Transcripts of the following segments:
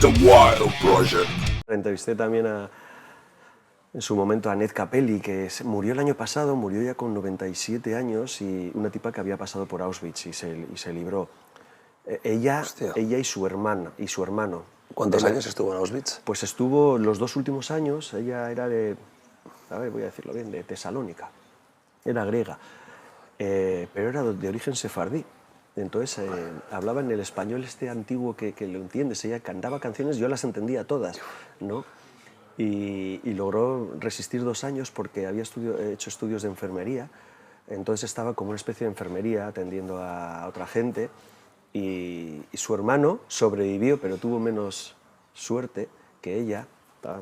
The Wild Project. Entrevisté también en su momento a Ned Capelli, que murió el año pasado, murió ya con 97 años, y una tipa que había pasado por Auschwitz y se libró. Ella y su hermano. ¿Cuántos años estuvo en Auschwitz? Pues estuvo los 2 últimos años. Ella era de, a ver, voy a decirlo bien, de Tesalónica. Era griega, pero era de origen sefardí. Entonces hablaba en el español este antiguo que lo entiendes. Ella cantaba canciones, yo las entendía todas, ¿no? Y logró resistir 2 años porque había hecho estudios de enfermería. Entonces estaba como una especie de enfermería atendiendo a otra gente. Y su hermano sobrevivió, pero tuvo menos suerte que ella.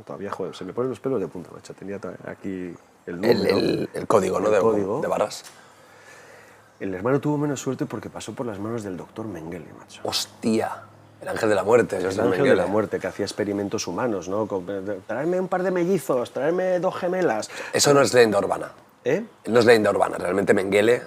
Todavía, joder, se me ponen los pelos de punta, macho. Tenía aquí el número. El código, ¿no? Código. De barras. El hermano tuvo menos suerte porque pasó por las manos del doctor Mengele, macho. ¡Hostia! El ángel de la muerte. El ángel de la muerte, que hacía experimentos humanos, ¿no? Traerme un par de mellizos, traerme 2 gemelas. Eso no es leyenda urbana. ¿Eh? No es leyenda urbana. Realmente Mengele...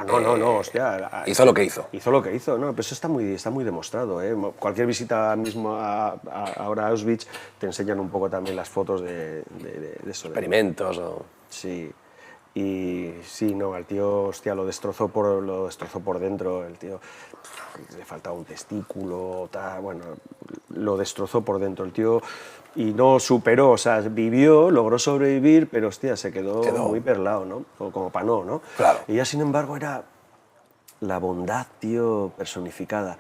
No, hostia. Hizo lo que hizo. Hizo lo que hizo, no, pero eso está muy demostrado, ¿eh? Cualquier visita mismo ahora a Auschwitz te enseñan un poco también las fotos de eso. Experimentos o... Sí. Y sí, no, al tío, hostia, lo destrozó por dentro, el tío, le faltaba un testículo, bueno, lo destrozó por dentro el tío y no superó, o sea, vivió, logró sobrevivir, pero hostia, se quedó muy perlado, ¿no? O como para no. Claro. Ella, sin embargo, era la bondad, tío, personificada.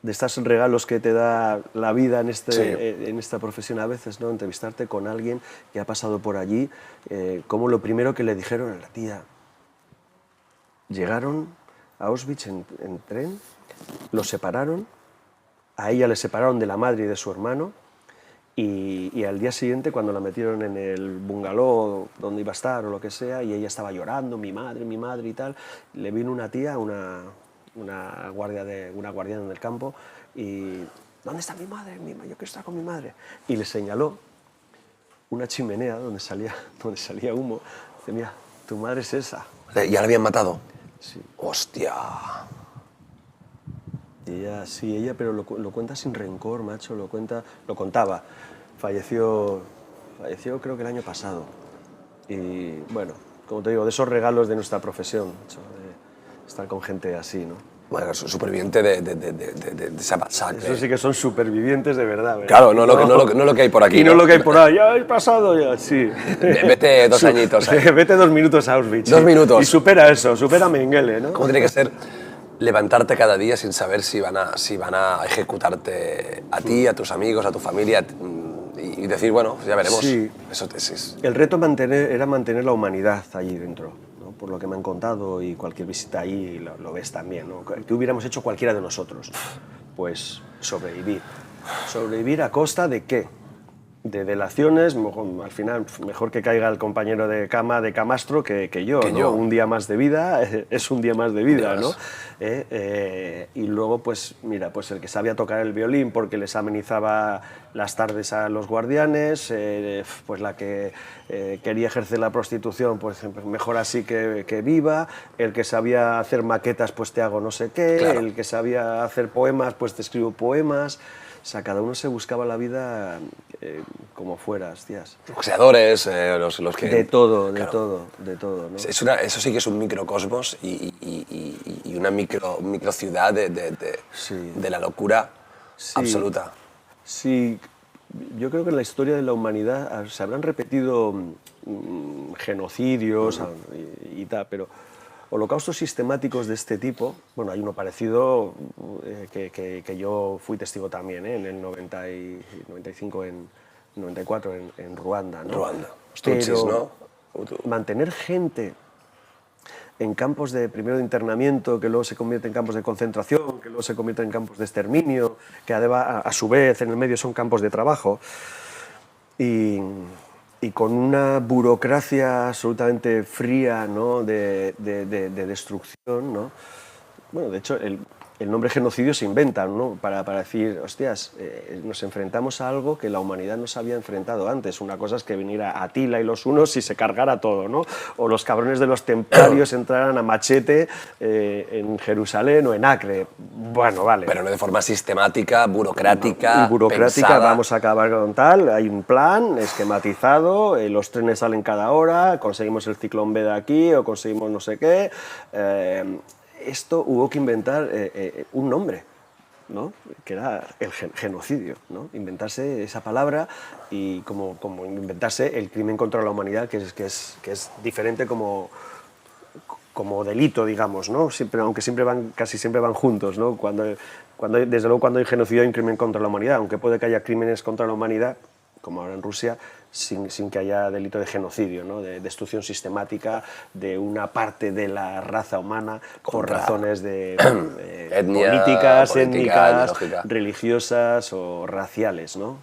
De estos regalos que te da la vida en esta profesión a veces, ¿no? Entrevistarte con alguien que ha pasado por allí, como lo primero que le dijeron a la tía, llegaron a Auschwitz en tren, los separaron, a ella le separaron de la madre y de su hermano, y al día siguiente, cuando la metieron en el bungalow donde iba a estar o lo que sea, y ella estaba llorando, mi madre y tal, le vino una tía, una guardiana del campo, y ¿dónde está mi madre? Yo quiero estar con mi madre. Y le señaló una chimenea donde salía humo. Dice, mira, tu madre es esa. ¿Ya la habían matado? Sí. ¡Hostia! Y ella, pero lo cuenta sin rencor, macho, lo contaba. Falleció creo que el año pasado. Y bueno, como te digo, de esos regalos de nuestra profesión, macho, de estar con gente así, ¿no? Bueno, superviviente de esa masacre. Eso sí que son supervivientes de verdad, ¿verdad? Claro, no lo que hay por aquí. Y no lo que hay por ahí. Ya he pasado, ya, sí. Vete 2 añitos. Vete 2 minutos a Auschwitz. 2 minutos. Y supera eso, supera Mengele, ¿no? ¿Cómo tiene que ser levantarte cada día sin saber si van a ejecutarte a ti, a tus amigos, a tu familia, y decir, bueno, ya veremos? Sí. Eso es. El reto era mantener la humanidad allí dentro, ¿no? Por lo que me han contado, y cualquier visita ahí lo ves también, ¿no? ¿Qué hubiéramos hecho cualquiera de nosotros? Pues sobrevivir. ¿Sobrevivir a costa de qué? De delaciones, al final mejor que caiga el compañero de cama de camastro que yo, ¿no? Un día más de vida es un día más de vida, ¿no? Y luego, pues mira, pues el que sabía tocar el violín porque les amenizaba las tardes a los guardianes, pues la que quería ejercer la prostitución, pues mejor así que viva, el que sabía hacer maquetas, pues te hago no sé qué, claro. El que sabía hacer poemas, pues te escribo poemas. O sea, cada uno se buscaba la vida como fuera, hostias. Los boxeadores, los que... De todo, claro. de todo, ¿no? Eso sí que es un microcosmos y una microciudad de la locura absoluta. Sí, yo creo que en la historia de la humanidad se habrán repetido genocidios y tal, pero holocaustos sistemáticos de este tipo, bueno, hay uno parecido que yo fui testigo también, en el 95, 94 en Ruanda, ¿no? Ruanda, los tutsis, ¿no? Mantener gente en campos primero de internamiento, que luego se convierte en campos de concentración, que luego se convierte en campos de exterminio, que a su vez en el medio son campos de trabajo, y con una burocracia absolutamente fría, ¿no? de destrucción, ¿no? Bueno, de hecho, el el nombre genocidio se inventa, ¿no? Para decir, hostias, nos enfrentamos a algo que la humanidad no se había enfrentado antes. Una cosa es que viniera Atila y los hunos y se cargara todo, ¿no? O los cabrones de los templarios entraran a machete en Jerusalén o en Acre. Bueno, vale. Pero no de forma sistemática, burocrática, Y burocrática, pensada. vamos a acabar con tal, hay un plan esquematizado, los trenes salen cada hora, conseguimos el ciclón B de aquí o conseguimos no sé qué. Esto hubo que inventar un nombre, ¿no? Que era el genocidio, ¿no? Inventarse esa palabra y como inventarse el crimen contra la humanidad, que es diferente como delito, digamos, ¿no? Siempre, aunque casi siempre van juntos, ¿no? Desde luego cuando hay genocidio hay un crimen contra la humanidad, aunque puede que haya crímenes contra la humanidad, como ahora en Rusia, sin que haya delito de genocidio, ¿no? De destrucción sistemática de una parte de la raza humana por razones de Etnia, políticas, política, étnicas, ideológica. religiosas o raciales, ¿no?